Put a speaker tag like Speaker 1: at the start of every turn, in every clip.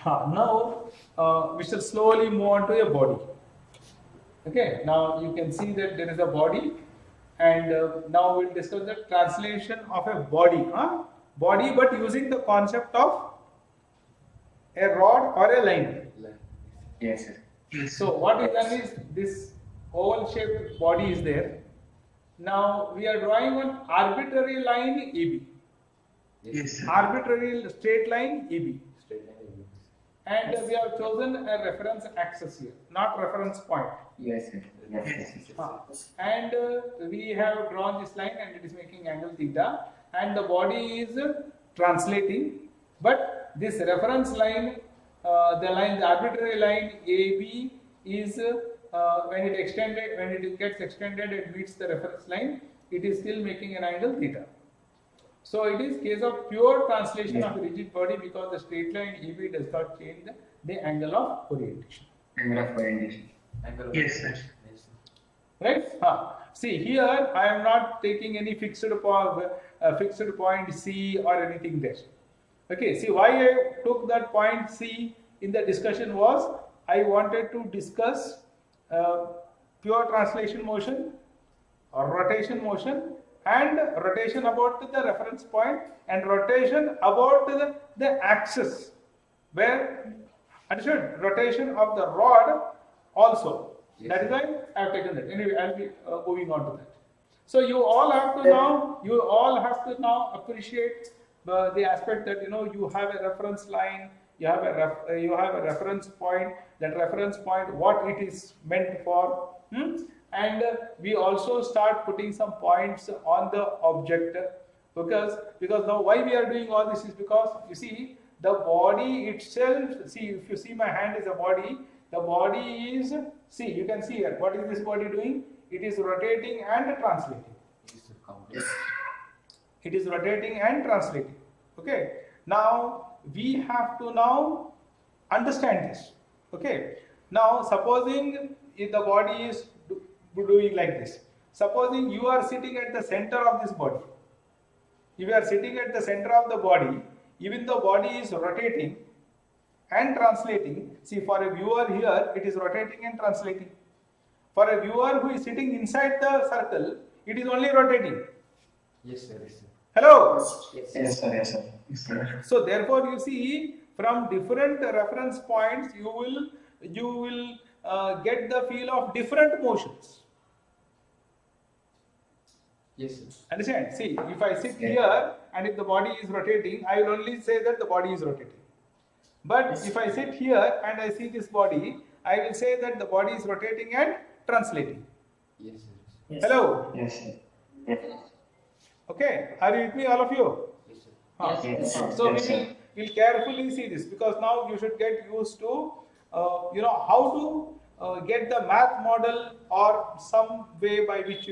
Speaker 1: Now we shall slowly move on to a body. Okay, now you can see that there is a body, and now we'll discuss the translation of a body. Body, but using the concept of a rod or a line.
Speaker 2: Yes, sir.
Speaker 1: So what is done is this oval shaped body is there. Now we are drawing one arbitrary line AB.
Speaker 2: Yes, sir.
Speaker 1: Arbitrary straight line AB.
Speaker 2: Straight line.
Speaker 1: And we have chosen a reference axis here, not reference point.
Speaker 2: Yes, sir. Yes,
Speaker 1: Yes. And we have drawn this line and it is making angle theta, and the body is translating, but this reference line, the arbitrary line AB is when it gets extended and meets the reference line, it is still making an angle theta. So it is case of pure translation of a rigid body, because the straight line EB does not change the angle of orientation.
Speaker 2: Angle of orientation.
Speaker 3: Yes, sir.
Speaker 1: Right? See here, I am not taking any fixed point C or anything there. Okay, see why I took that point C in the discussion was I wanted to discuss pure translation motion or rotation motion, and rotation about the reference point, and rotation about the axis, where understood, rotation of the rod also. Yes. That is why I have taken that. Anyway, I will be moving on to that. So you all have to now appreciate the aspect that you have a reference line, you have a reference point. That reference point, what it is meant for, and we also start putting some points on the object, because now why we are doing all this is because you see the body itself. See, if you see my hand is a body. The body is, see, you can see here, what is this body doing? It is rotating and translating.
Speaker 2: Yes.
Speaker 1: It is rotating and translating. Okay. Now, we have to now understand this. Okay. Now, supposing if the body is doing like this. Supposing you are sitting at the center of this body. If you are sitting at the center of the body, even the body is rotating and translating. See, for a viewer here, it is rotating and translating. For a viewer who is sitting inside the circle, it is only rotating.
Speaker 2: Yes, sir. Yes, sir.
Speaker 1: Hello?
Speaker 2: Yes, sir. Yes, sir.
Speaker 3: Yes, sir.
Speaker 1: So therefore, you see, from different reference points, you will get the feel of different motions.
Speaker 2: Yes, sir.
Speaker 1: Understand? See, if I sit here and if the body is rotating, I will only say that the body is rotating. But if I sit here and I see this body, I will say that the body is rotating and translating.
Speaker 2: Yes, sir.
Speaker 3: Yes.
Speaker 1: Hello?
Speaker 2: Yes, sir. Yes.
Speaker 1: Okay, are you with me, all of you?
Speaker 2: Yes, sir.
Speaker 3: Yes, sir.
Speaker 1: So
Speaker 2: Yes,
Speaker 1: we'll carefully see this, because now you should get used to how to get the math model or some way by which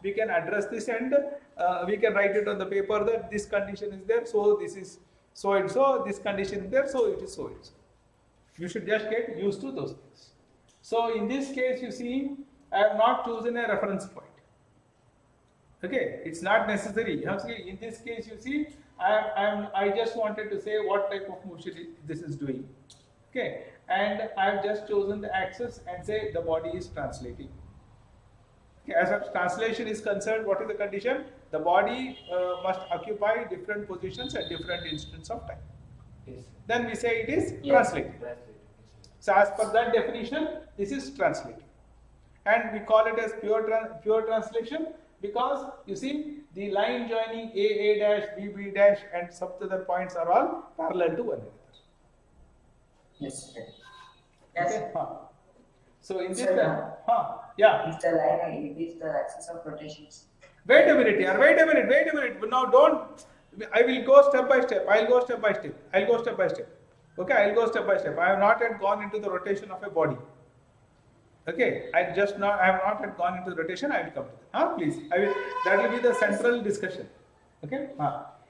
Speaker 1: we can address this, and we can write it on the paper that this condition is there, so this is so and so, this condition is there, so it is so and so. You should just get used to those things. So in this case, you see, I have not chosen a reference point. Okay, it's not necessary. In this case, you see, I just wanted to say what type of motion this is doing. Okay, and I have just chosen the axis and say the body is translating. Okay, as far as translation is concerned, what is the condition? The body must occupy different positions at different instants of time.
Speaker 2: Yes.
Speaker 1: Then we say it is translating. So as per that definition, this is translating, and we call it as pure translation, because you see the line joining A dash, B dash, and some other points are all parallel to one another.
Speaker 3: Yes, sir.
Speaker 1: Okay. So in this,
Speaker 4: Sir,
Speaker 1: yeah.
Speaker 4: If the line is the axis of rotations.
Speaker 1: Wait a minute here. Wait a minute. Now don't. I will go step by step. I'll go step by step. Okay, I'll go step by step. I have not yet gone into the rotation of a body. Okay, I have not yet gone into the rotation. I will come to that. Please. That will be the central discussion. Okay.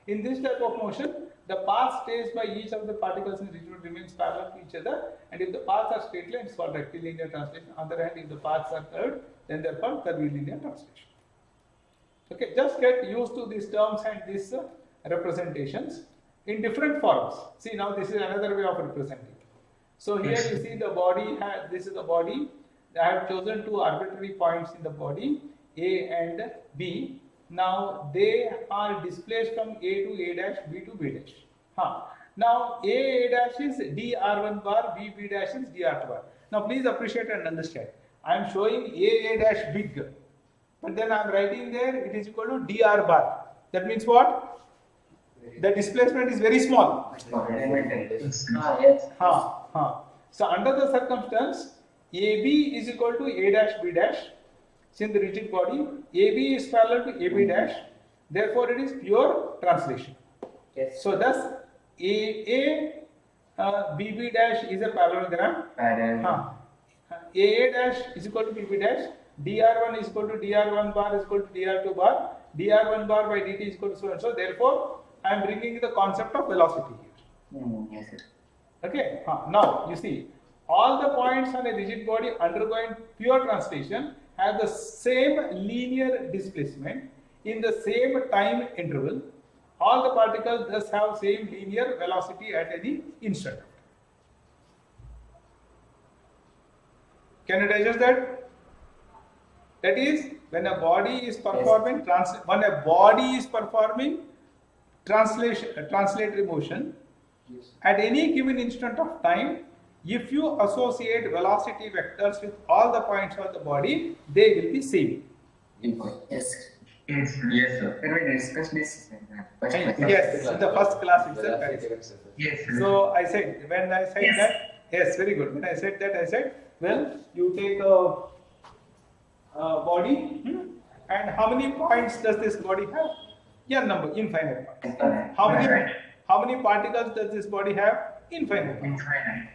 Speaker 1: In this type of motion, the path stays by each of the particles in rigid remains parallel to each other, and if the paths are straight lines, it's called rectilinear translation. On the other hand, if the paths are curved, then they are called curvilinear translation. Okay, just get used to these terms and these representations. in different forms. See, now this is another way of representing. So here you see the body has, this is the body. I have chosen two arbitrary points in the body, A and B. Now they are displaced from A to A dash, B to B dash. Now A dash is dr1 bar, B dash is dr2 bar. Now please appreciate and understand. I am showing A dash big, but then I am writing there it is equal to dr bar. That means what? The displacement is very small.
Speaker 3: Yes.
Speaker 4: Yes.
Speaker 1: So under the circumstance, AB is equal to A dash B dash. Since the rigid body, AB is parallel to AB dash. Therefore, it is pure translation.
Speaker 4: Yes.
Speaker 1: So thus, BB dash is a parallelogram. AA dash is equal to BB dash. dr1 is equal to dr1 bar is equal to dr2 bar. dr1 bar by dt is equal to so and so. Therefore, I am bringing the concept of velocity here.
Speaker 3: Yes, sir.
Speaker 1: Okay. Now you see all the points on a rigid body undergoing pure translation have the same linear displacement in the same time interval. All the particles thus have same linear velocity at any instant. Can you digest that? That is, when a body is performing translatory motion,
Speaker 2: Yes.
Speaker 1: at any given instant of time, if you associate velocity vectors with all the points of the body, they will be same.
Speaker 4: Yes.
Speaker 3: Yes, sir.
Speaker 4: When we discussed this, first
Speaker 1: Yes, in the first class itself.
Speaker 2: Velocity vector, sir.
Speaker 3: Yes, sir.
Speaker 1: So I said, when I said that, yes, very good. When I said that, I said, well, you take a body, and how many points does this body have? Yeah, number, infinite points. How many particles does this body have? Infinite points.
Speaker 3: Infinite.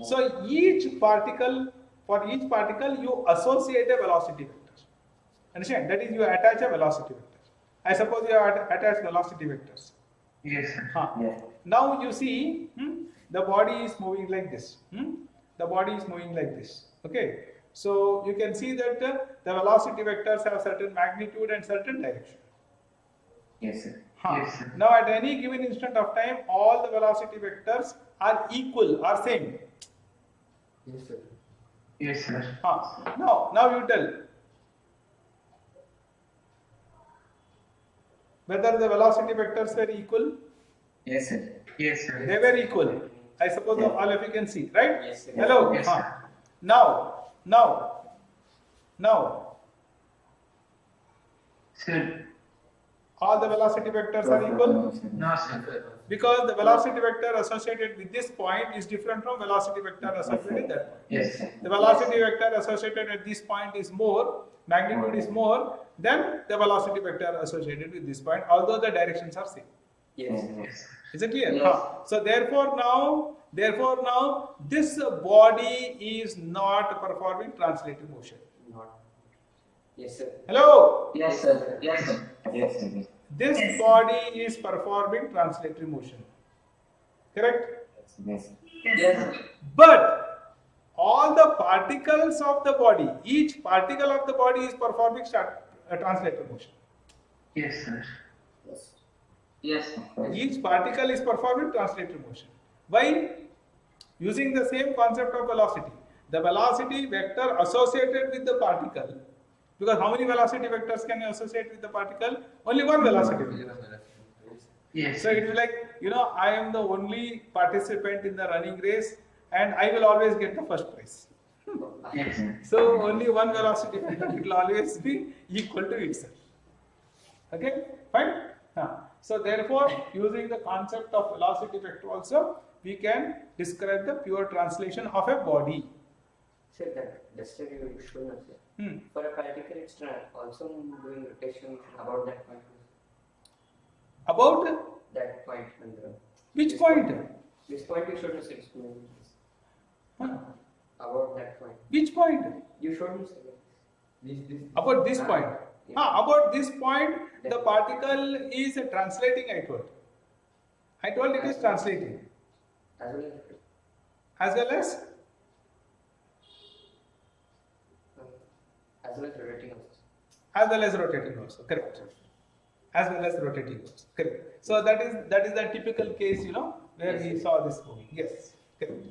Speaker 1: So each particle, for each particle, you associate a velocity vector. Understand? That is, you attach a velocity vector. I suppose you have attached velocity vectors.
Speaker 3: Yes, sir.
Speaker 4: Yes.
Speaker 1: Now you see, the body is moving like this. The body is moving like this. Okay. So you can see that the velocity vectors have certain magnitude and certain direction.
Speaker 3: Yes, sir. Yes, sir.
Speaker 1: Now at any given instant of time, all the velocity vectors are equal, are same.
Speaker 2: Yes, sir.
Speaker 3: Yes, sir.
Speaker 1: Now you tell whether the velocity vectors were equal.
Speaker 3: Yes, sir. Yes, sir.
Speaker 1: They were equal. I suppose all of you can see, right?
Speaker 2: Yes, sir.
Speaker 1: Hello.
Speaker 3: Yes, sir.
Speaker 1: Now,
Speaker 3: Sir.
Speaker 1: all the velocity vectors are equal
Speaker 3: No, sir.
Speaker 1: because the velocity vector associated with this point is different from velocity vector associated with that point.
Speaker 3: Yes, sir.
Speaker 1: The velocity vector associated at this point is more, magnitude is more than the velocity vector associated with this point, although the directions are same.
Speaker 2: Yes.
Speaker 3: Yes.
Speaker 1: Is it clear?
Speaker 4: Yes.
Speaker 1: So therefore now this body is not performing translative motion.
Speaker 2: Not. Yes, sir.
Speaker 1: Hello?
Speaker 4: Yes, sir. Yes, sir.
Speaker 3: Yes, sir.
Speaker 1: This body is performing translatory motion. Correct?
Speaker 3: Yes.
Speaker 4: Yes, sir.
Speaker 1: But all the particles of the body, each particle of the body is performing translatory motion.
Speaker 3: Yes, sir.
Speaker 2: Yes.
Speaker 4: Yes.
Speaker 1: Each particle is performing translatory motion. Why? Using the same concept of velocity. The velocity vector associated with the particle, because how many velocity vectors can you associate with the particle? Only one velocity vector.
Speaker 3: Yes.
Speaker 1: So it is like, I am the only participant in the running race and I will always get the first prize.
Speaker 3: Yes, sir.
Speaker 1: So only one velocity vector, it will always be equal to itself. Okay, fine? So therefore, using the concept of velocity vector also, we can describe the pure translation of a body.
Speaker 2: Sir, that duster you showed us, sir. For a particle, it's also doing rotation about that point.
Speaker 1: About
Speaker 2: That point, Mandra.
Speaker 1: which point?
Speaker 2: This point you showed us, it's
Speaker 1: Huh?
Speaker 2: about that point.
Speaker 1: Which point?
Speaker 2: You showed me, sir. This.
Speaker 1: About this
Speaker 2: Ah,
Speaker 1: point.
Speaker 2: yeah.
Speaker 1: About this point, the particle is translating, I told. I told it is translating.
Speaker 2: As well
Speaker 1: As well as
Speaker 2: as rotating also.
Speaker 1: as well as rotating also. Correct. as well as rotating force. Correct. So that is the typical case, where we saw this moving. Yes. Correct.